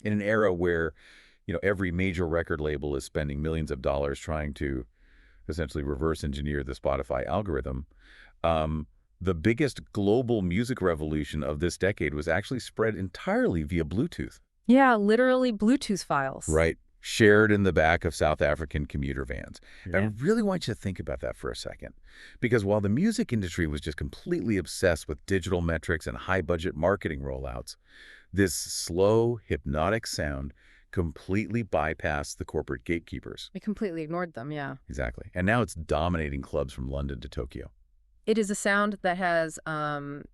In an era where, every major record label is spending millions of dollars trying to essentially reverse engineer the Spotify algorithm, the biggest global music revolution of this decade was actually spread entirely via Bluetooth. Yeah, literally Bluetooth files. Right. Shared in the back of South African commuter vans. Yeah. I really want you to think about that for a second. Because while the music industry was just completely obsessed with digital metrics and high-budget marketing rollouts, this slow, hypnotic sound completely bypassed the corporate gatekeepers. We completely ignored them, yeah. Exactly. And now it's dominating clubs from London to Tokyo. It is a sound that has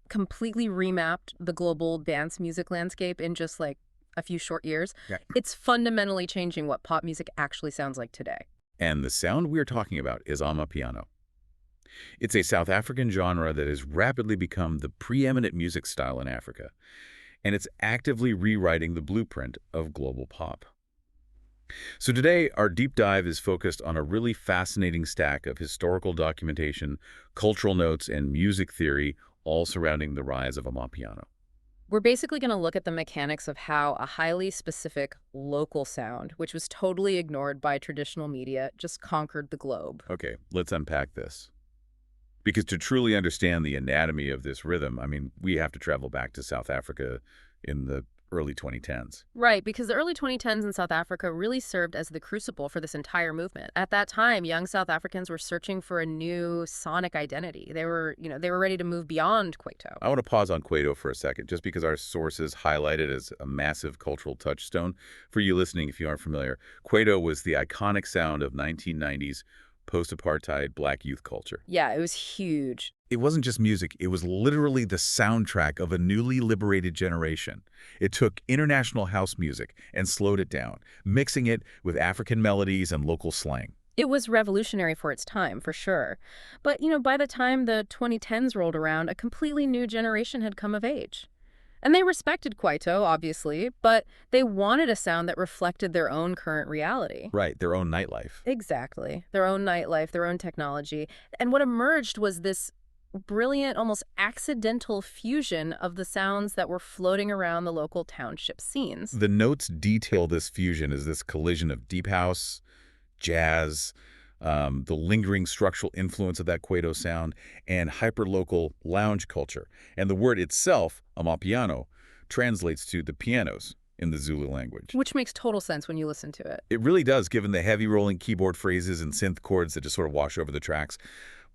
completely remapped the global dance music landscape in just like a few short years. Yeah. It's fundamentally changing what pop music actually sounds like today. And the sound we're talking about is Amapiano. It's a South African genre that has rapidly become the preeminent music style in Africa, and it's actively rewriting the blueprint of global pop. So today, our deep dive is focused on a really fascinating stack of historical documentation, cultural notes, and music theory, all surrounding the rise of Amapiano. We're basically going to look at the mechanics of how a highly specific local sound, which was totally ignored by traditional media, just conquered the globe. Okay, let's unpack this. Because to truly understand the anatomy of this rhythm, we have to travel back to South Africa in the early 2010s. Right, because the early 2010s in South Africa really served as the crucible for this entire movement. At that time, young South Africans were searching for a new sonic identity. They were ready to move beyond Kwaito. I want to pause on Kwaito for a second, just because our sources highlight it as a massive cultural touchstone. For you listening, if you aren't familiar, Kwaito was the iconic sound of 1990s post-apartheid Black youth culture. Yeah, it was huge. It wasn't just music, it was literally the soundtrack of a newly liberated generation. It took international house music and slowed it down, mixing it with African melodies and local slang. It was revolutionary for its time, for sure. But, by the time the 2010s rolled around, a completely new generation had come of age. And they respected Kwaito, obviously, but they wanted a sound that reflected their own current reality. Right, their own nightlife. Exactly. Their own nightlife, their own technology. And what emerged was this brilliant, almost accidental fusion of the sounds that were floating around the local township scenes. The notes detail this fusion as this collision of deep house, jazz, the lingering structural influence of that Kwaito sound, and hyperlocal lounge culture. And the word itself, Amapiano, translates to the pianos in the Zulu language. Which makes total sense when you listen to it. It really does, given the heavy rolling keyboard phrases and synth chords that just sort of wash over the tracks.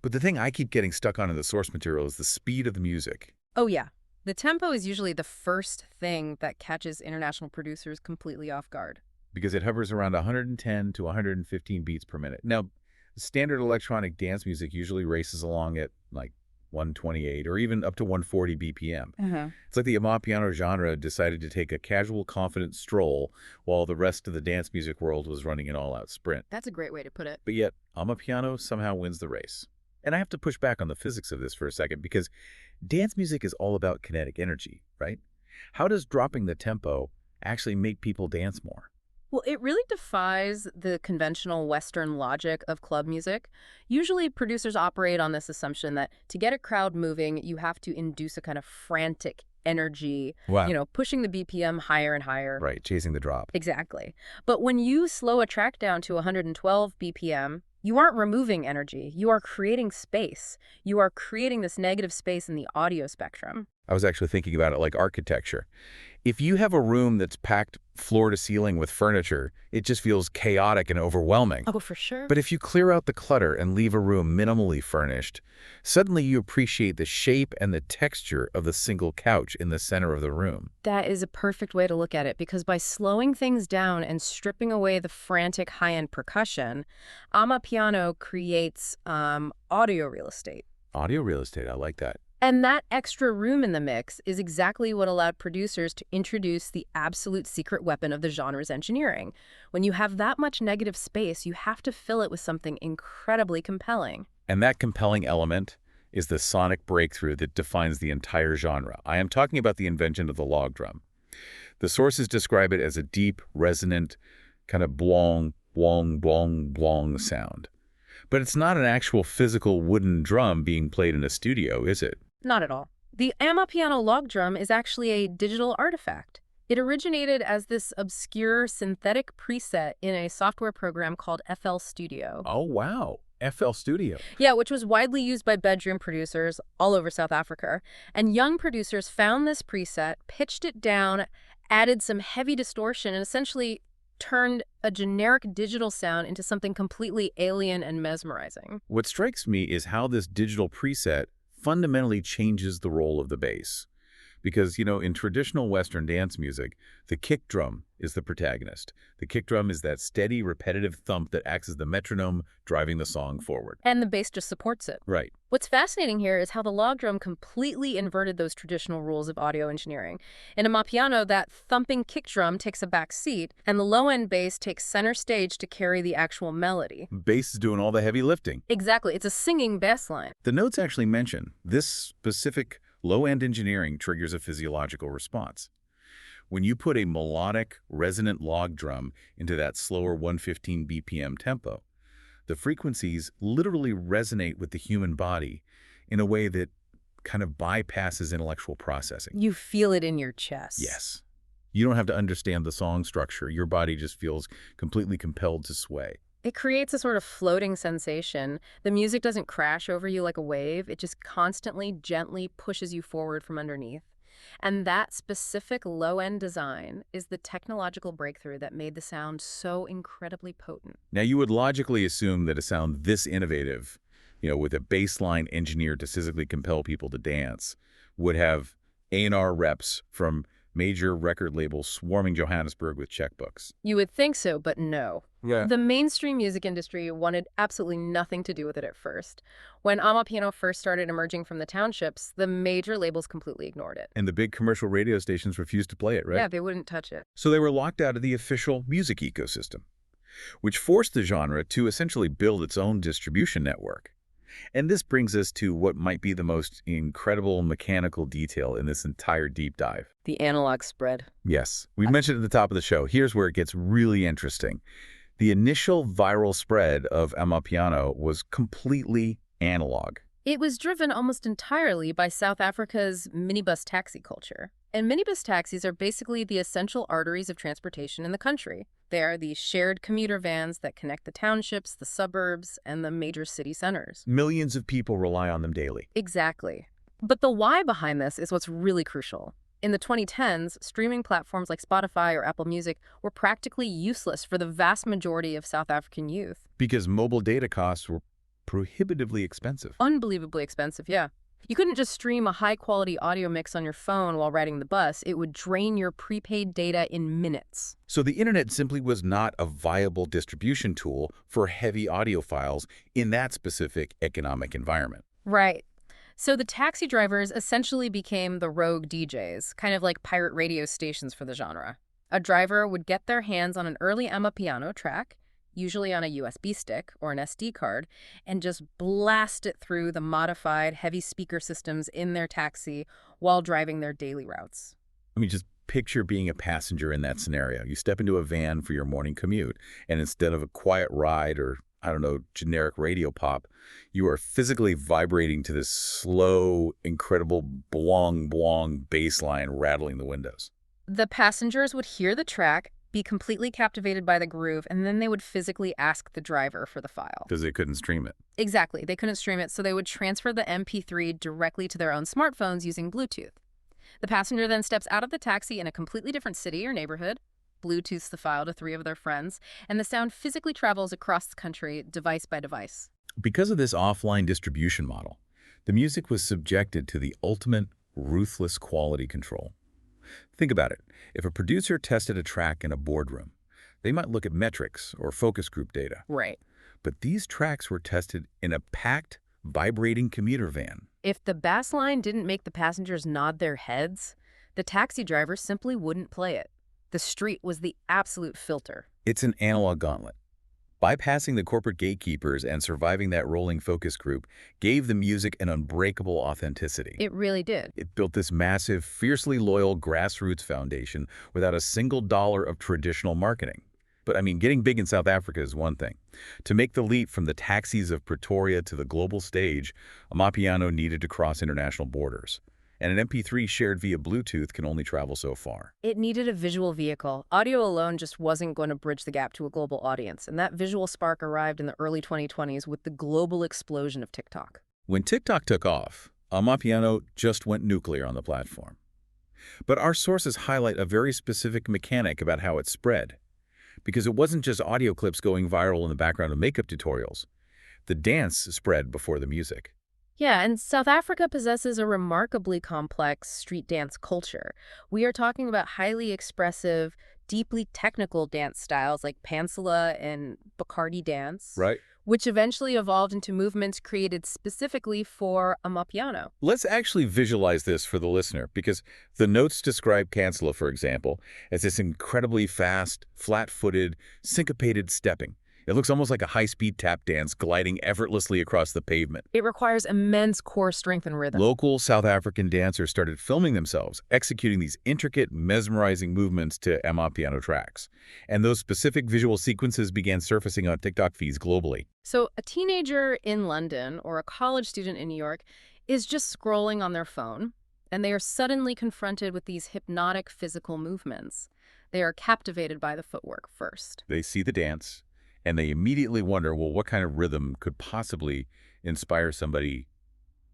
But the thing I keep getting stuck on in the source material is the speed of the music. Oh, yeah. The tempo is usually the first thing that catches international producers completely off guard. Because it hovers around 110 to 115 beats per minute. Now, standard electronic dance music usually races along at like 128 or even up to 140 BPM. It's like the Amapiano genre decided to take a casual, confident stroll while the rest of the dance music world was running an all-out sprint. That's a great way to put it. But yet, Amapiano somehow wins the race. And I have to push back on the physics of this for a second because dance music is all about kinetic energy, right? How does dropping the tempo actually make people dance more? Well, it really defies the conventional Western logic of club music. Usually, producers operate on this assumption that to get a crowd moving, you have to induce a kind of frantic energy, Wow. Pushing the BPM higher and higher. Right, chasing the drop. Exactly. But when you slow a track down to 112 BPM, you aren't removing energy. You are creating space. You are creating this negative space in the audio spectrum. I was actually thinking about it like architecture. If you have a room that's packed floor to ceiling with furniture, it just feels chaotic and overwhelming. Oh, for sure. But if you clear out the clutter and leave a room minimally furnished, suddenly you appreciate the shape and the texture of the single couch in the center of the room. That is a perfect way to look at it, because by slowing things down and stripping away the frantic high-end percussion, Amapiano creates audio real estate. Audio real estate, I like that. And that extra room in the mix is exactly what allowed producers to introduce the absolute secret weapon of the genre's engineering. When you have that much negative space, you have to fill it with something incredibly compelling. And that compelling element is the sonic breakthrough that defines the entire genre. I am talking about the invention of the log drum. The sources describe it as a deep, resonant, kind of blong, blong, blong, blong sound. But it's not an actual physical wooden drum being played in a studio, is it? Not at all. The Amapiano log drum is actually a digital artifact. It originated as this obscure synthetic preset in a software program called FL Studio. Oh, wow. FL Studio. Yeah, which was widely used by bedroom producers all over South Africa. And young producers found this preset, pitched it down, added some heavy distortion, and essentially turned a generic digital sound into something completely alien and mesmerizing. What strikes me is how this digital preset fundamentally changes the role of the bass. Because, in traditional Western dance music, the kick drum is the protagonist. The kick drum is that steady, repetitive thump that acts as the metronome driving the song forward. And the bass just supports it. Right. What's fascinating here is how the log drum completely inverted those traditional rules of audio engineering. In Amapiano, that thumping kick drum takes a back seat, and the low-end bass takes center stage to carry the actual melody. Bass is doing all the heavy lifting. Exactly. It's a singing bass line. The notes actually mention this specific low-end engineering triggers a physiological response. When you put a melodic, resonant log drum into that slower 115 BPM tempo, the frequencies literally resonate with the human body in a way that kind of bypasses intellectual processing. You feel it in your chest. Yes. You don't have to understand the song structure. Your body just feels completely compelled to sway. It creates a sort of floating sensation. The music doesn't crash over you like a wave. It just constantly, gently pushes you forward from underneath. And that specific low-end design is the technological breakthrough that made the sound so incredibly potent. Now, you would logically assume that a sound this innovative, with a bass line engineered to physically compel people to dance, would have A&R reps from major record labels swarming Johannesburg with checkbooks. You would think so, but no. Yeah. The mainstream music industry wanted absolutely nothing to do with it at first. When Amapiano first started emerging from the townships, the major labels completely ignored it. And the big commercial radio stations refused to play it, right? Yeah, they wouldn't touch it. So they were locked out of the official music ecosystem, which forced the genre to essentially build its own distribution network. And this brings us to what might be the most incredible mechanical detail in this entire deep dive. The analog spread. Yes. We mentioned at the top of the show. Here's where it gets really interesting. The initial viral spread of Amapiano was completely analog. It was driven almost entirely by South Africa's minibus taxi culture. And minibus taxis are basically the essential arteries of transportation in the country. They are the shared commuter vans that connect the townships, the suburbs, and the major city centers. Millions of people rely on them daily. Exactly. But the why behind this is what's really crucial. In the 2010s, streaming platforms like Spotify or Apple Music were practically useless for the vast majority of South African youth. Because mobile data costs were prohibitively expensive. Unbelievably expensive, yeah. You couldn't just stream a high-quality audio mix on your phone while riding the bus. It would drain your prepaid data in minutes. So the internet simply was not a viable distribution tool for heavy audio files in that specific economic environment. Right. So the taxi drivers essentially became the rogue DJs, kind of like pirate radio stations for the genre. A driver would get their hands on an early Amapiano track, usually on a USB stick or an SD card, and just blast it through the modified heavy speaker systems in their taxi while driving their daily routes. I mean, just picture being a passenger in that scenario. You step into a van for your morning commute, and instead of a quiet ride or, generic radio pop, you are physically vibrating to this slow, incredible blong-blong bass line rattling the windows. The passengers would hear the track, be completely captivated by the groove, and then they would physically ask the driver for the file. Because they couldn't stream it. Exactly. They couldn't stream it, so they would transfer the MP3 directly to their own smartphones using Bluetooth. The passenger then steps out of the taxi in a completely different city or neighborhood, Bluetooths the file to 3 of their friends, and the sound physically travels across the country, device by device. Because of this offline distribution model, the music was subjected to the ultimate ruthless quality control. Think about it. If a producer tested a track in a boardroom, they might look at metrics or focus group data. Right. But these tracks were tested in a packed, vibrating commuter van. If the bass line didn't make the passengers nod their heads, the taxi driver simply wouldn't play it. The street was the absolute filter. It's an analog gauntlet. Bypassing the corporate gatekeepers and surviving that rolling focus group gave the music an unbreakable authenticity. It really did. It built this massive, fiercely loyal grassroots foundation without a single dollar of traditional marketing. But getting big in South Africa is one thing. To make the leap from the taxis of Pretoria to the global stage, Amapiano needed to cross international borders. And an MP3 shared via Bluetooth can only travel so far. It needed a visual vehicle. Audio alone just wasn't going to bridge the gap to a global audience, and that visual spark arrived in the early 2020s with the global explosion of TikTok. When TikTok took off, Amapiano just went nuclear on the platform. But our sources highlight a very specific mechanic about how it spread. Because it wasn't just audio clips going viral in the background of makeup tutorials. The dance spread before the music. Yeah, and South Africa possesses a remarkably complex street dance culture. We are talking about highly expressive, deeply technical dance styles like Pansela and Bacardi dance, Right. which eventually evolved into movements created specifically for Amapiano. Let's actually visualize this for the listener, because the notes describe Cancela, for example, as this incredibly fast, flat-footed, syncopated stepping. It looks almost like a high-speed tap dance gliding effortlessly across the pavement. It requires immense core strength and rhythm. Local South African dancers started filming themselves, executing these intricate, mesmerizing movements to Amapiano tracks. And those specific visual sequences began surfacing on TikTok feeds globally. So a teenager in London or a college student in New York is just scrolling on their phone, and they are suddenly confronted with these hypnotic physical movements. They are captivated by the footwork first. They see the dance, and they immediately wonder, well, what kind of rhythm could possibly inspire somebody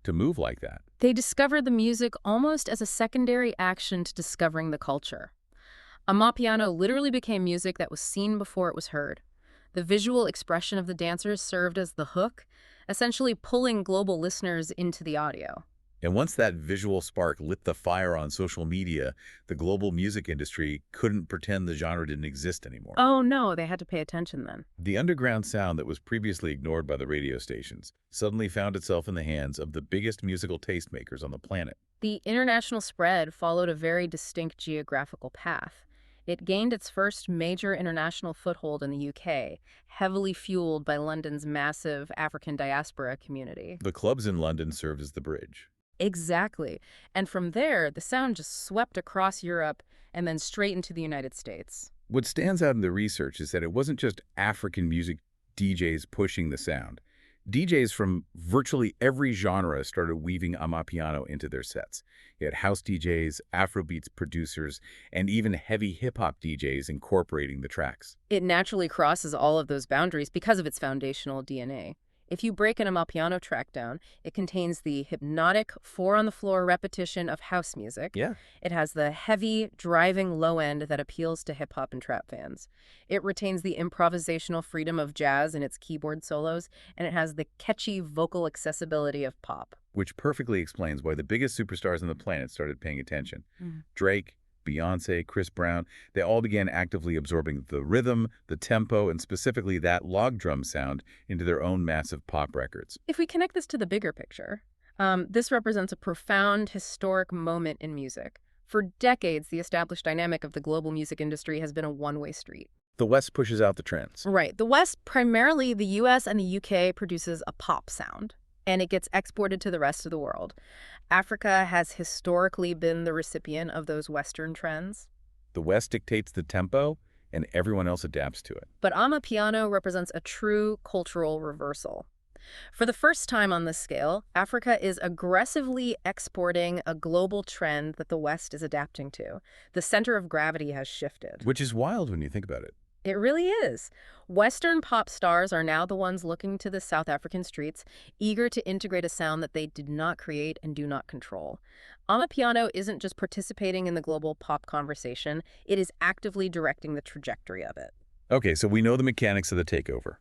to move like that? They discover the music almost as a secondary action to discovering the culture. Amapiano literally became music that was seen before it was heard. The visual expression of the dancers served as the hook, essentially pulling global listeners into the audio. And once that visual spark lit the fire on social media, the global music industry couldn't pretend the genre didn't exist anymore. Oh no, they had to pay attention then. The underground sound that was previously ignored by the radio stations suddenly found itself in the hands of the biggest musical tastemakers on the planet. The international spread followed a very distinct geographical path. It gained its first major international foothold in the UK, heavily fueled by London's massive African diaspora community. The clubs in London served as the bridge. Exactly. And from there, the sound just swept across Europe and then straight into the United States. What stands out in the research is that it wasn't just African music DJs pushing the sound. DJs from virtually every genre started weaving Amapiano into their sets. You had house DJs, Afrobeats producers, and even heavy hip-hop DJs incorporating the tracks. It naturally crosses all of those boundaries because of its foundational DNA. If you break an Amapiano track down, it contains the hypnotic four-on-the-floor repetition of house music. Yeah. It has the heavy, driving low end that appeals to hip-hop and trap fans. It retains the improvisational freedom of jazz in its keyboard solos, and it has the catchy vocal accessibility of pop. Which perfectly explains why the biggest superstars on the planet started paying attention. Drake, Beyonce, Chris Brown, they all began actively absorbing the rhythm, the tempo, and specifically that log drum sound into their own massive pop records. If we connect this to the bigger picture, this represents a profound historic moment in music. For decades, the established dynamic of the global music industry has been a one-way street. The West pushes out the trends. Right. The West, primarily the US and the UK, produces a pop sound, and it gets exported to the rest of the world. Africa has historically been the recipient of those Western trends. The West dictates the tempo, and everyone else adapts to it. But Amapiano represents a true cultural reversal. For the first time on this scale, Africa is aggressively exporting a global trend that the West is adapting to. The center of gravity has shifted. Which is wild when you think about it. It really is. Western pop stars are now the ones looking to the South African streets, eager to integrate a sound that they did not create and do not control. Amapiano isn't just participating in the global pop conversation, it is actively directing the trajectory of it. Okay, so we know the mechanics of the takeover.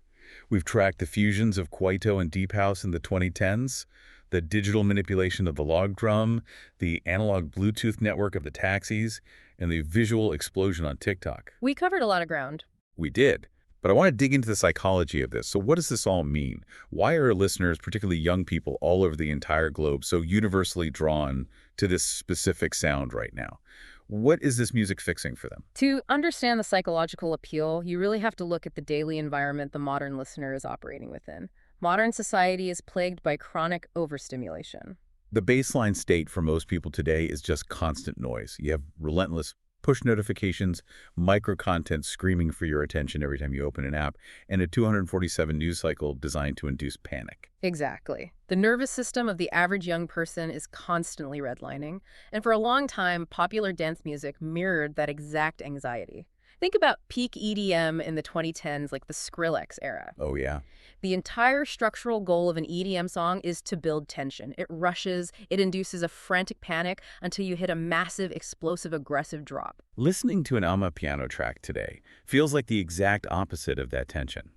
We've tracked the fusions of Kwaito and Deep House in the 2010s, the digital manipulation of the log drum, the analog Bluetooth network of the taxis, and the visual explosion on TikTok. We covered a lot of ground. We did, but I want to dig into the psychology of this. So what does this all mean? Why are listeners, particularly young people all over the entire globe, so universally drawn to this specific sound right now? What is this music fixing for them? To understand the psychological appeal, you really have to look at the daily environment the modern listener is operating within. Modern society is plagued by chronic overstimulation. The baseline state for most people today is just constant noise. You have relentless Push notifications, micro-content screaming for your attention every time you open an app, and a 247 news cycle designed to induce panic. Exactly. The nervous system of the average young person is constantly redlining, and for a long time, popular dance music mirrored that exact anxiety. Think about peak EDM in the 2010s, like the Skrillex era. Oh, yeah. The entire structural goal of an EDM song is to build tension. It rushes, it induces a frantic panic until you hit a massive, explosive, aggressive drop. Listening to an Amapiano track today feels like the exact opposite of that tension.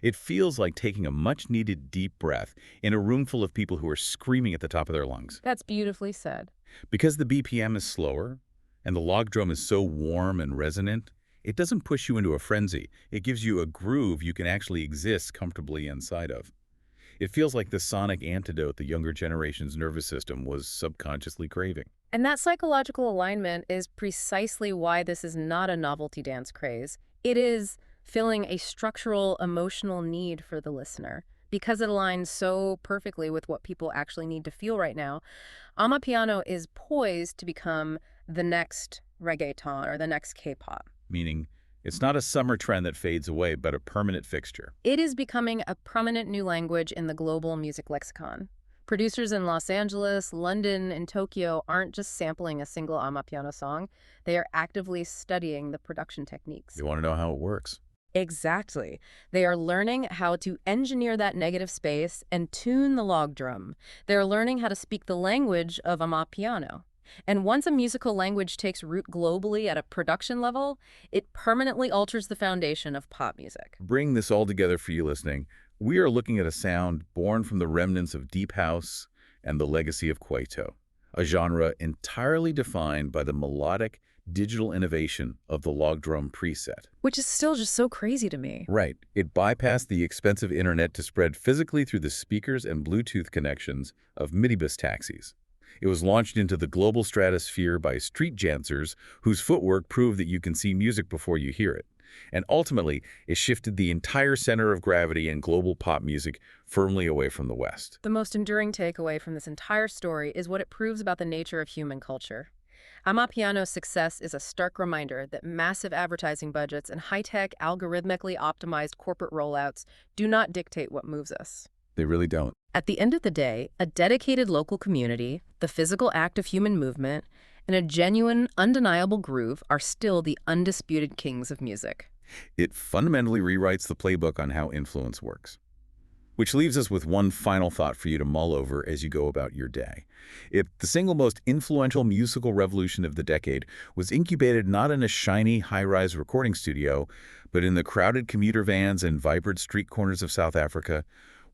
It feels like taking a much-needed deep breath in a room full of people who are screaming at the top of their lungs. That's beautifully said. Because the BPM is slower and the log drum is so warm and resonant, it doesn't push you into a frenzy. It gives you a groove you can actually exist comfortably inside of. It feels like the sonic antidote the younger generation's nervous system was subconsciously craving. And that psychological alignment is precisely why this is not a novelty dance craze. It is filling a structural, emotional need for the listener. Because it aligns so perfectly with what people actually need to feel right now, Amapiano is poised to become the next reggaeton or the next K-pop. Meaning, it's not a summer trend that fades away, but a permanent fixture. It is becoming a prominent new language in the global music lexicon. Producers in Los Angeles, London, and Tokyo aren't just sampling a single Amapiano song. They are actively studying the production techniques. You want to know how it works? Exactly. They are learning how to engineer that negative space and tune the log drum. They're learning how to speak the language of Amapiano. And once a musical language takes root globally at a production level, it permanently alters the foundation of pop music. Bring this all together for you listening. We are looking at a sound born from the remnants of deep house and the legacy of Kwaito, a genre entirely defined by the melodic, digital innovation of the log drum preset. Which is still just so crazy to me. Right. It bypassed the expensive internet to spread physically through the speakers and Bluetooth connections of minibus taxis. It was launched into the global stratosphere by street dancers whose footwork proved that you can see music before you hear it. And ultimately, it shifted the entire center of gravity in global pop music firmly away from the West. The most enduring takeaway from this entire story is what it proves about the nature of human culture. Amapiano's success is a stark reminder that massive advertising budgets and high-tech, algorithmically optimized corporate rollouts do not dictate what moves us. They really don't. At the end of the day, a dedicated local community, the physical act of human movement, and a genuine, undeniable groove are still the undisputed kings of music. It fundamentally rewrites the playbook on how influence works. Which leaves us with one final thought for you to mull over as you go about your day. If the single most influential musical revolution of the decade was incubated not in a shiny, high-rise recording studio, but in the crowded commuter vans and vibrant street corners of South Africa,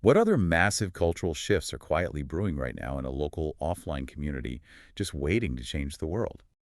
what other massive cultural shifts are quietly brewing right now in a local offline community just waiting to change the world?